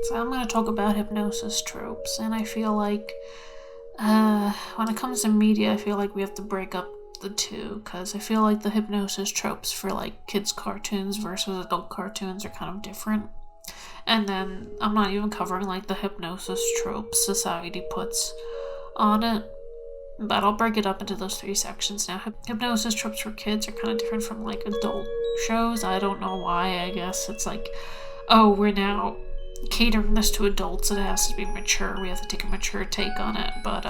So I'm going to talk about hypnosis tropes, and I feel like when it comes to media, I feel like we have to break up the two, because I feel like the hypnosis tropes for like kids' cartoons versus adult cartoons are kind of different. And then I'm not even covering like the hypnosis tropes society puts on it. But I'll break it up into those three sections now. Hypnosis tropes for kids are kind of different from like adult shows. I don't know why. I guess it's like, oh, we're now catering this to adults. It has to be mature. We have to take a mature take on it. But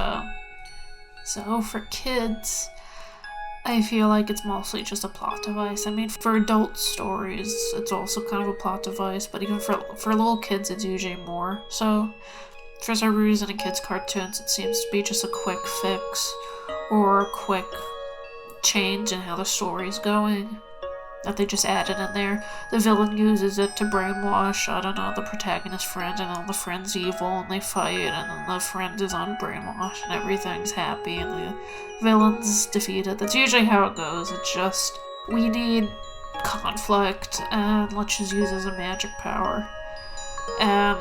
so for kids, I feel like it's mostly just a plot device. I mean, for adult stories, it's also kind of a plot device. But even for little kids, it's usually more. So for some reason in kids' cartoons, it seems to be just a quick fix or a quick change in how the story's going that they just added in there. The villain uses it to brainwash, I don't know, the protagonist friend, and then the friend's evil and they fight, and then the friend is on brainwash and everything's happy and the villain's defeated. That's usually how it goes. It's just, we need conflict and let's just use it as a magic power. And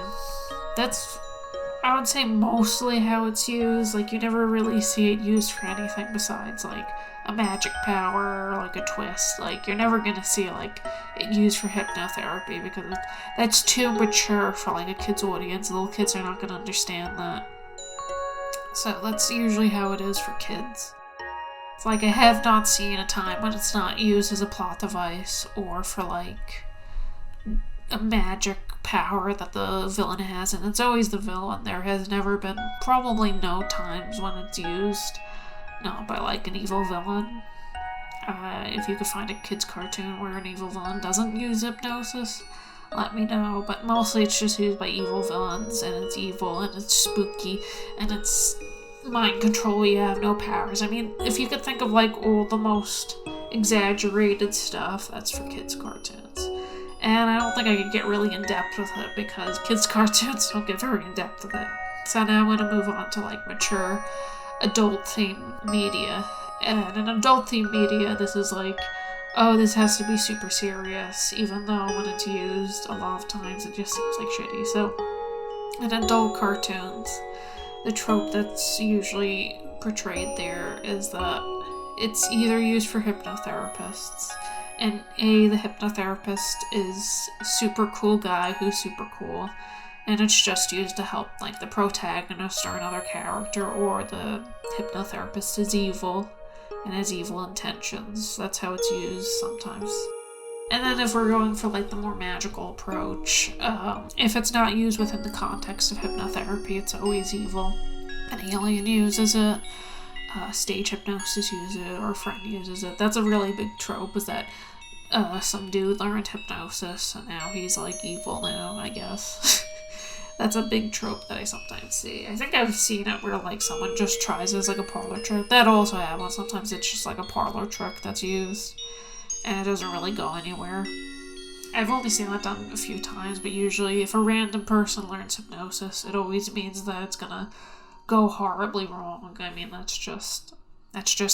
that's, I would say, mostly how it's used. Like, you never really see it used for anything besides, like, a magic power or, like, a twist. Like, you're never gonna see, like, it used for hypnotherapy because that's too mature for, like, a kid's audience. Little kids are not gonna understand that. So that's usually how it is for kids. It's like, I have not seen a time when it's not used as a plot device or for, like, a magic power that the villain has, and it's always the villain. There has never been, probably no times when it's used not by like an evil villain. If you could find a kid's cartoon where an evil villain doesn't use hypnosis, let me know. But mostly it's just used by evil villains, and it's evil and it's spooky and it's mind control. You have no powers. I mean, if you could think of like all the most exaggerated stuff, that's for kids' cartoons. And I don't think I could get really in-depth with it because kids' cartoons don't get very in-depth with it. So now I'm going to move on to like mature adult-themed media. And in adult-themed media, this is like, oh, this has to be super serious, even though when it's used, a lot of times it just seems like shitty. So in adult cartoons, the trope that's usually portrayed there is that it's either used for hypnotherapists, and the hypnotherapist is a super cool guy who's super cool, and it's just used to help like the protagonist or another character, or the hypnotherapist is evil and has evil intentions. That's how it's used sometimes. And then if we're going for like the more magical approach, if it's not used within the context of hypnotherapy, it's always evil. An alien uses it, stage hypnosis uses it, or a friend uses it. That's a really big trope, is that some dude learned hypnosis and now he's like evil now, I guess. That's a big trope that I sometimes see. I think I've seen it where like someone just tries it as like a parlor trick. That also happens. Sometimes it's just like a parlor trick that's used and it doesn't really go anywhere. I've only seen that done a few times, but usually if a random person learns hypnosis, it always means that it's gonna go horribly wrong. I mean, that's just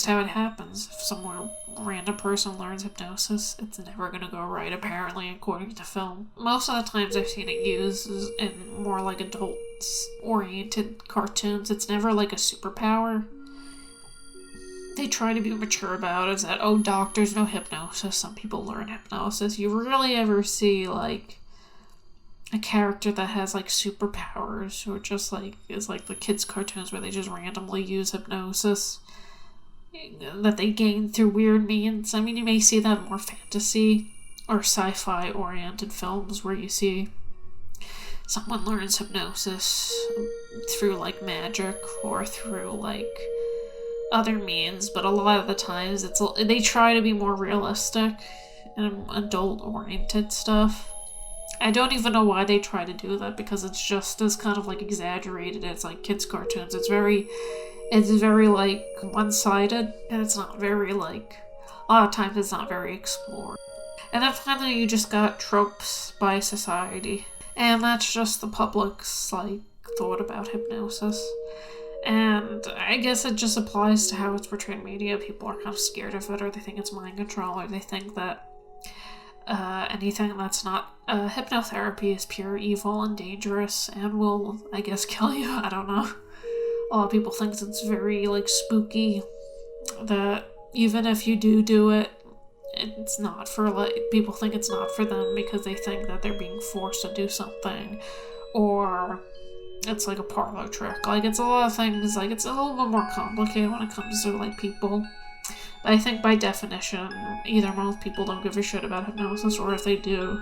how it happens. If some random person learns hypnosis, it's never gonna go right, apparently, according to film. Most of the times I've seen it used is in more like adult-oriented cartoons. It's never like a superpower. They try to be mature about it, is that, oh, doctors know hypnosis, some people learn hypnosis. You rarely ever see, like, a character that has like superpowers, or just like is like the kids' cartoons where they just randomly use hypnosis that they gain through weird means. I mean, you may see that in more fantasy or sci-fi oriented films where you see someone learns hypnosis through like magic or through like other means, but a lot of the times they try to be more realistic and adult oriented stuff. I don't even know why they try to do that, because it's just as kind of like exaggerated as like kids' cartoons. It's very like one-sided, and it's not very like, a lot of times it's not very explored. And then finally you just got tropes by society, and that's just the public's like thought about hypnosis. And I guess it just applies to how it's portrayed in media. People are kind of scared of it, or they think it's mind control, or they think that anything that's not hypnotherapy is pure evil and dangerous and will, I guess, kill you. I don't know. A lot of people think it's very, like, spooky, that even if you do it, it's not for, like, people think it's not for them because they think that they're being forced to do something, or it's like a parlor trick. Like, it's a lot of things, like, it's a little bit more complicated when it comes to, like, people. But I think by definition, either most people don't give a shit about hypnosis, or if they do,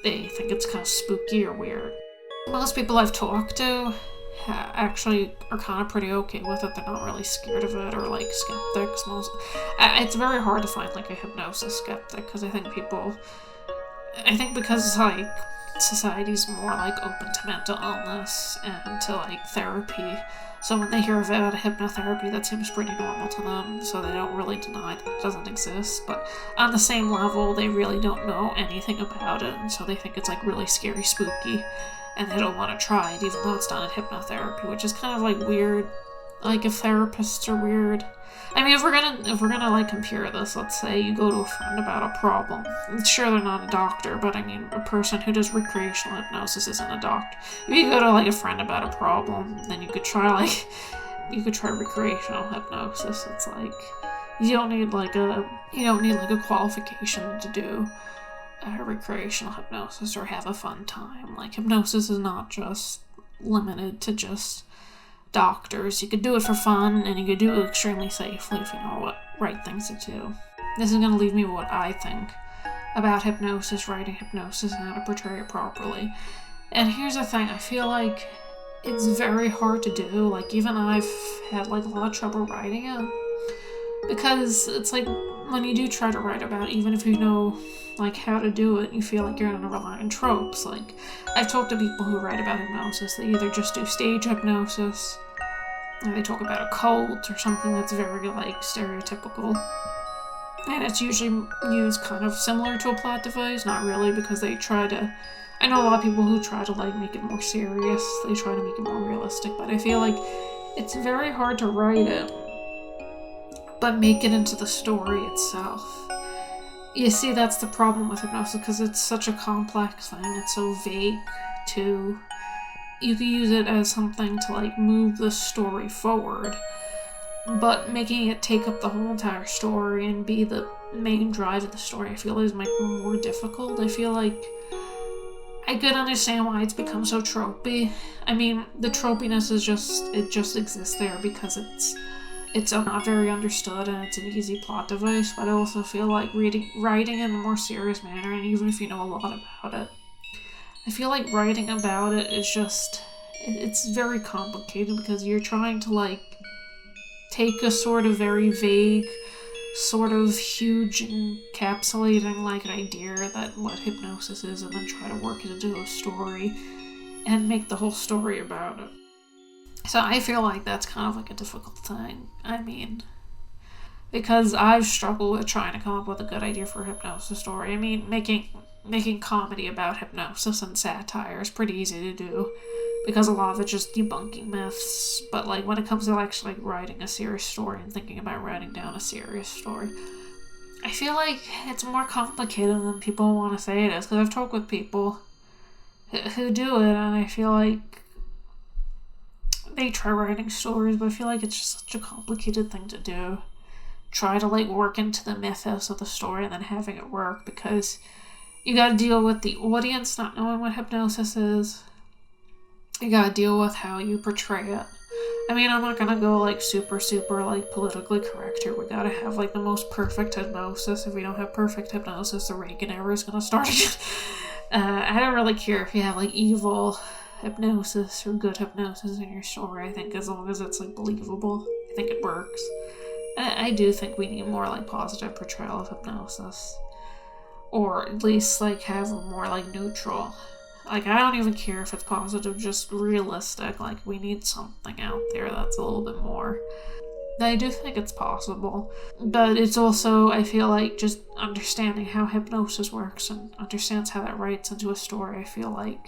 they think it's kind of spooky or weird. Most people I've talked to actually are kind of pretty okay with it. They're not really scared of it or, like, skeptics. It's very hard to find, like, a hypnosis skeptic, because I think because, like, society's more, like, open to mental illness and to, like, therapy, so when they hear about hypnotherapy, that seems pretty normal to them, so they don't really deny that it doesn't exist. But on the same level, they really don't know anything about it, and so they think it's, like, really scary, spooky, and they don't want to try it, even though it's done in hypnotherapy, which is kind of, like, weird. Like, if therapists are weird. I mean, if we're gonna like, compare this, let's say you go to a friend about a problem. Sure, they're not a doctor, but I mean, a person who does recreational hypnosis isn't a doctor. If you go to, like, a friend about a problem, then you could try recreational hypnosis. It's like, you don't need like a qualification to do recreational hypnosis or have a fun time. Like, hypnosis is not just limited to just doctors. You could do it for fun, and you could do it extremely safely if you know what right things to do. This is going to leave me with what I think about hypnosis, writing hypnosis, and how to portray it properly. And here's the thing, I feel like it's very hard to do. Like, even I've had, like, a lot of trouble writing it, because it's like, when you do try to write about it, even if you know, like, how to do it, you feel like you're going to rely on tropes. Like, I've talked to people who write about hypnosis. They either just do stage hypnosis, or they talk about a cult or something that's very, like, stereotypical. And it's usually used kind of similar to a plot device, not really, because they try to... I know a lot of people who try to, like, make it more serious. They try to make it more realistic, but I feel like it's very hard to write it, but make it into the story itself. You see, that's the problem with hypnosis, because it's such a complex thing. It's so vague, too. You could use it as something to, like, move the story forward, but making it take up the whole entire story and be the main drive of the story, I feel, is more difficult. I feel like I could understand why it's become so tropey. I mean, the tropiness is just exists there because it's not very understood and it's an easy plot device, but I also feel like writing in a more serious manner, and even if you know a lot about it, I feel like writing about it is it's very complicated, because you're trying to, like, take a sort of very vague, sort of huge encapsulating, like, idea that what hypnosis is, and then try to work it into a story and make the whole story about it. So I feel like that's kind of, like, a difficult thing. I mean, because I've struggled with trying to come up with a good idea for a hypnosis story. I mean, making comedy about hypnosis and satire is pretty easy to do, because a lot of it's just debunking myths. But, like, when it comes to actually, like, writing a serious story and thinking about writing down a serious story, I feel like it's more complicated than people want to say it is, because I've talked with people who do it, and I feel like they try writing stories, but I feel like it's just such a complicated thing to do. Try to, like, work into the mythos of the story and then having it work, because you gotta deal with the audience not knowing what hypnosis is. You gotta deal with how you portray it. I mean, I'm not gonna go, like, super, like, politically correct here. We gotta have, like, the most perfect hypnosis. If we don't have perfect hypnosis, the Reagan era is gonna start again. I don't really care if you have, like, evil hypnosis or good hypnosis in your story. I think as long as it's, like, believable, I think it works. I do think we need more, like, positive portrayal of hypnosis, or at least, like, have a more, like, neutral. Like, I don't even care if it's positive, just realistic. Like, we need something out there that's a little bit more. I do think it's possible, but it's also, I feel like, just understanding how hypnosis works and understands how that writes into a story. I feel like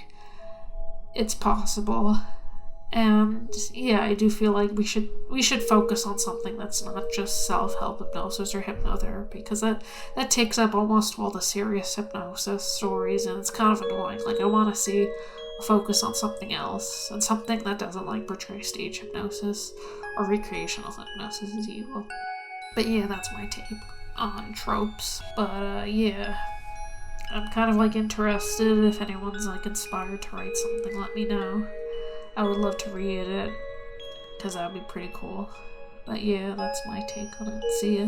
it's possible, And yeah, I do feel like we should focus on something that's not just self-help hypnosis or hypnotherapy, because that takes up almost all the serious hypnosis stories, and it's kind of annoying. Like, I want to see a focus on something else, and something that doesn't like portray stage hypnosis or recreational hypnosis as evil. But yeah, that's my take on tropes. But yeah, I'm kind of like interested. If anyone's like inspired to write something, let me know. I would love to read it, because that would be pretty cool. But yeah, that's my take on it. See ya.